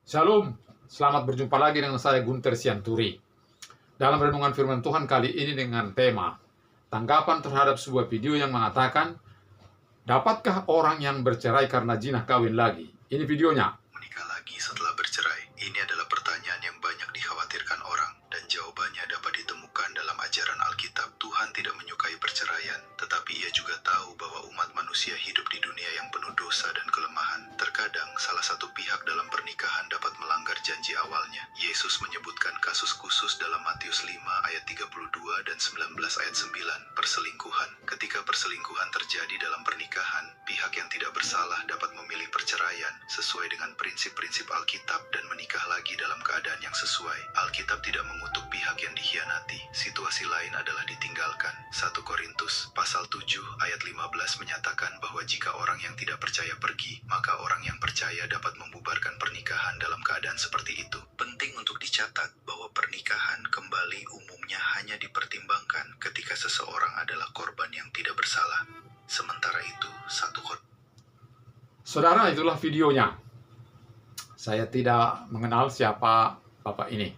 Shalom, selamat berjumpa lagi dengan saya Gunter Sianturi. Dalam renungan firman Tuhan kali ini dengan tema tanggapan terhadap sebuah video yang mengatakan, dapatkah orang yang bercerai karena zina kawin lagi? Ini videonya. Menikah lagi setelah bercerai? Ini adalah pertanyaan yang banyak dikhawatirkan orang, dan jawabannya dapat ditemukan dalam ajaran Alkitab. Tuhan tidak menyukai perceraian, tetapi Ia juga tahu bahwa umat manusia hidup di dunia yang penuh dosa dan kelemahan. Terkadang salah satu pihak dalam pernikahan dapat melanggar janji awalnya. Yesus menyebutkan kasus khusus dalam Matius 5 ayat 32 dan 19 ayat 9, perselingkuhan. Ketika perselingkuhan terjadi dalam pernikahan, pihak yang tidak bersalah dapat memilih perceraian sesuai dengan prinsip-prinsip Alkitab dan menikah lagi dalam keadaan yang sesuai. Alkitab tidak mengutuk pihak yang dikhianati. Situasi lain adalah ditinggalkan. 1 Korintus pasal 7 ayat 15 menyatakan bahwa jika orang yang tidak percaya pergi, maka orang yang percaya dapat membubarkan pernikahan dalam keadaan seperti itu. Penting untuk dicatat bahwa pernikahan kembali umumnya hanya dipertimbangkan ketika seseorang adalah korban yang tidak bersalah. Sementara itu, Saudara, itulah videonya. Saya tidak mengenal siapa Bapak ini.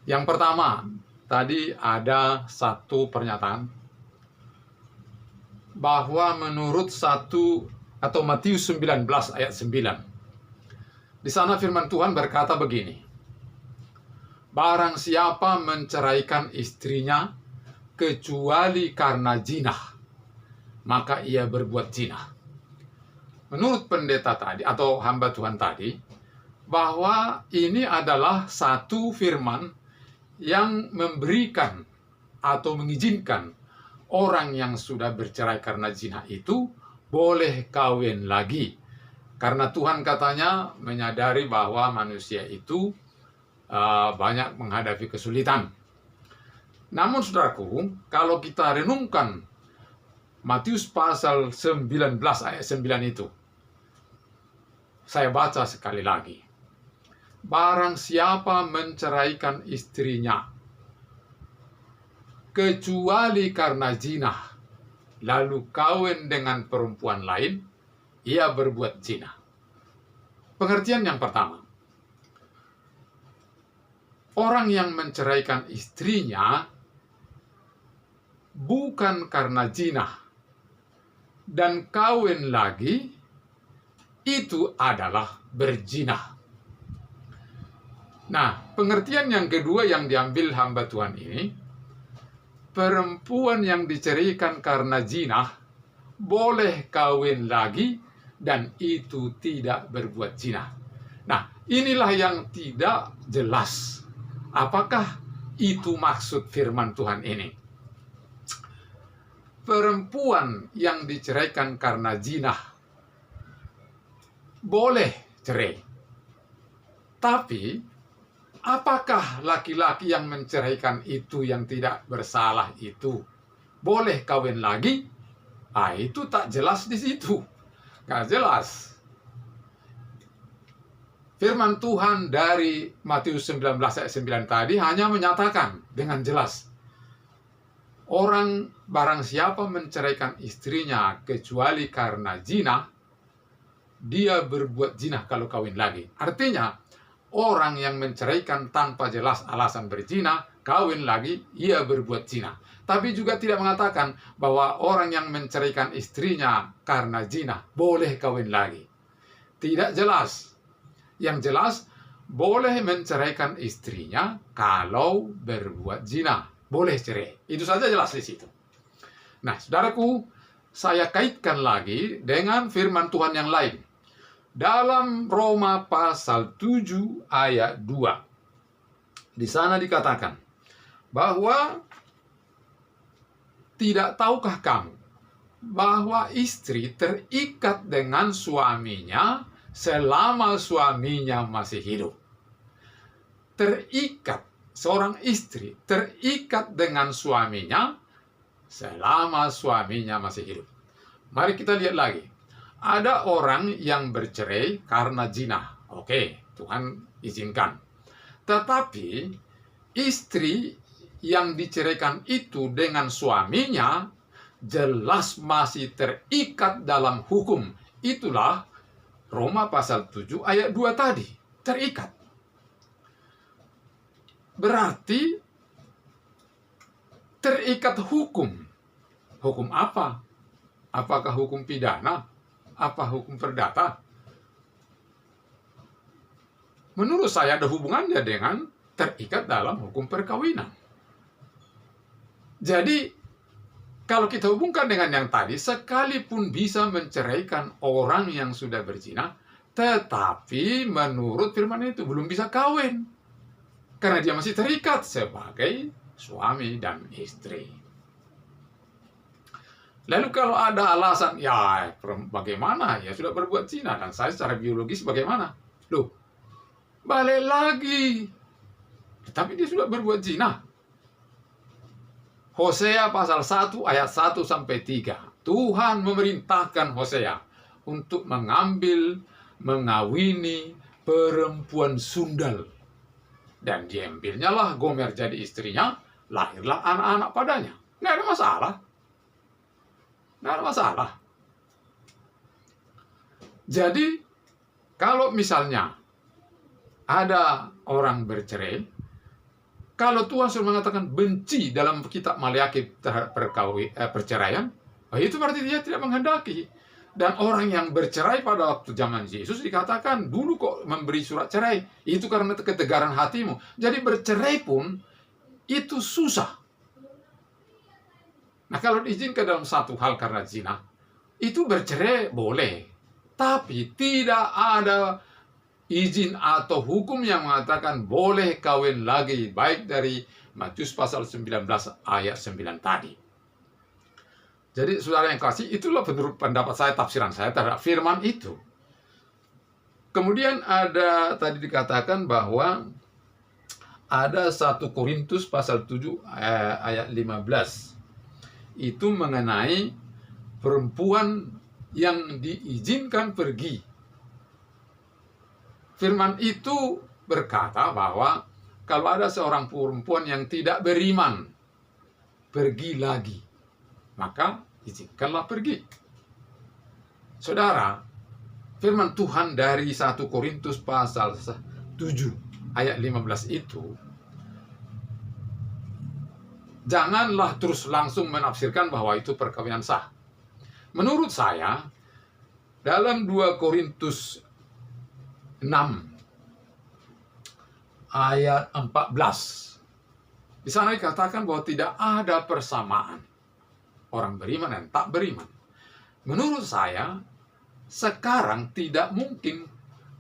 Yang pertama, tadi ada satu pernyataan bahwa menurut Matius 19 ayat 9. Di sana firman Tuhan berkata begini. Barang siapa menceraikan istrinya kecuali karena zina, maka ia berbuat zina. Menurut pendeta tadi atau hamba Tuhan tadi, bahwa ini adalah satu firman yang memberikan atau mengizinkan orang yang sudah bercerai karena zina itu boleh kawin lagi. Karena Tuhan katanya menyadari bahwa manusia itu banyak menghadapi kesulitan. Namun saudaraku, kalau kita renungkan Matius pasal 19 ayat 9 itu, saya baca sekali lagi. Barang siapa menceraikan istrinya kecuali karena zina, lalu kawin dengan perempuan lain, ia berbuat zina. Pengertian yang pertama, orang yang menceraikan istrinya bukan karena zina dan kawin lagi, itu adalah berzina. Nah, pengertian yang kedua yang diambil hamba Tuhan ini, perempuan yang diceraikan karena zina boleh kawin lagi dan itu tidak berbuat zina. Nah, inilah yang tidak jelas. Apakah itu maksud firman Tuhan ini? Perempuan yang diceraikan karena zina boleh cerai. Tapi, apakah laki-laki yang menceraikan itu yang tidak bersalah itu boleh kawin lagi? Itu tak jelas di situ. Nggak jelas. Firman Tuhan dari Matius 19 ayat 9 tadi hanya menyatakan dengan jelas. Barang siapa menceraikan istrinya kecuali karena zina, dia berbuat zina kalau kawin lagi. Artinya, orang yang menceraikan tanpa jelas alasan berzina, kawin lagi, ia berbuat zina. Tapi juga tidak mengatakan bahwa orang yang menceraikan istrinya karena zina boleh kawin lagi. Tidak jelas. Yang jelas, boleh menceraikan istrinya kalau berbuat zina. Boleh cerai. Itu saja jelas di situ. Nah, saudaraku, saya kaitkan lagi dengan firman Tuhan yang lain. Dalam Roma pasal 7 ayat 2. Di sana dikatakan bahwa tidak tahukah kamu bahwa istri terikat dengan suaminya selama suaminya masih hidup. Terikat, seorang istri terikat dengan suaminya selama suaminya masih hidup. Mari kita lihat lagi. Ada orang yang bercerai karena zina. Oke, Tuhan izinkan. Tetapi istri yang diceraikan itu dengan suaminya jelas masih terikat dalam hukum. Itulah Roma pasal 7 ayat 2 tadi. Terikat. Berarti terikat hukum. Hukum apa? Apakah hukum pidana? Apa hukum perdata? Menurut saya ada hubungannya dengan terikat dalam hukum perkawinan. Jadi, kalau kita hubungkan dengan yang tadi, sekalipun bisa menceraikan orang yang sudah berzina, tetapi menurut firman itu belum bisa kawin. Karena dia masih terikat sebagai suami dan istri. Lalu kalau ada alasan, ya bagaimana? Ya sudah berbuat zina, dan saya secara biologis bagaimana? Loh, balik lagi. Tapi dia sudah berbuat zina. Hosea pasal 1 ayat 1 sampai 3. Tuhan memerintahkan Hosea untuk mengawini perempuan sundal. Dan diambilnya lah Gomer jadi istrinya, lahirlah anak-anak padanya. Nggak ada masalah. Nggak ada masalah. Jadi, kalau misalnya ada orang bercerai, kalau Tuhan sudah mengatakan benci dalam kitab Maleakhi terhadap perceraian, itu berarti dia tidak menghendaki. Dan orang yang bercerai pada waktu zaman Yesus dikatakan dulu kok memberi surat cerai, itu karena ketegaran hatimu. Jadi bercerai pun itu susah. Nah, kalau diizinkan dalam satu hal karena zina, itu bercerai boleh. Tapi tidak ada izin atau hukum yang mengatakan boleh kawin lagi, baik dari Matius pasal 19 ayat 9 tadi. Jadi saudara yang kasih, itulah menurut pendapat saya, tafsiran saya terhadap firman itu. Kemudian ada tadi dikatakan bahwa ada 1 Korintus pasal 7 ayat 15. Itu mengenai perempuan yang diizinkan pergi. Firman itu berkata bahwa kalau ada seorang perempuan yang tidak beriman pergi lagi, maka izinkanlah pergi. Saudara, firman Tuhan dari 1 Korintus pasal 7 ayat 15 itu, janganlah terus langsung menafsirkan bahwa itu perkawinan sah. Menurut saya, dalam 2 Korintus 6 ayat 14, di sana dikatakan bahwa tidak ada persamaan orang beriman dan tak beriman. Menurut saya, sekarang tidak mungkin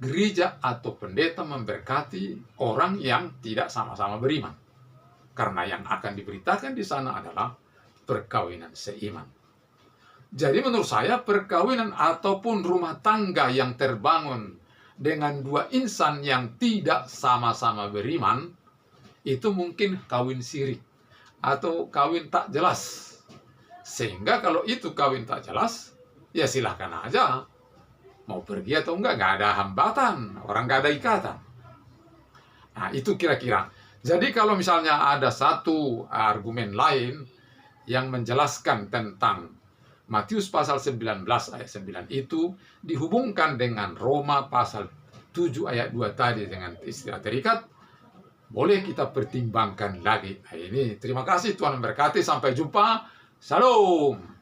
gereja atau pendeta memberkati orang yang tidak sama-sama beriman. Karena yang akan diberitakan di sana adalah perkawinan seiman. Jadi menurut saya perkawinan ataupun rumah tangga yang terbangun dengan dua insan yang tidak sama-sama beriman, itu mungkin kawin siri atau kawin tak jelas. Sehingga kalau itu kawin tak jelas, ya silahkan aja. Mau pergi atau enggak ada hambatan. Orang nggak ada ikatan. Nah, itu kira-kira. Jadi kalau misalnya ada satu argumen lain yang menjelaskan tentang Matius pasal 19 ayat 9 itu dihubungkan dengan Roma pasal 7 ayat 2 tadi dengan istilah terikat, boleh kita pertimbangkan lagi. Nah, ini terima kasih, Tuhan memberkati, sampai jumpa. Shalom.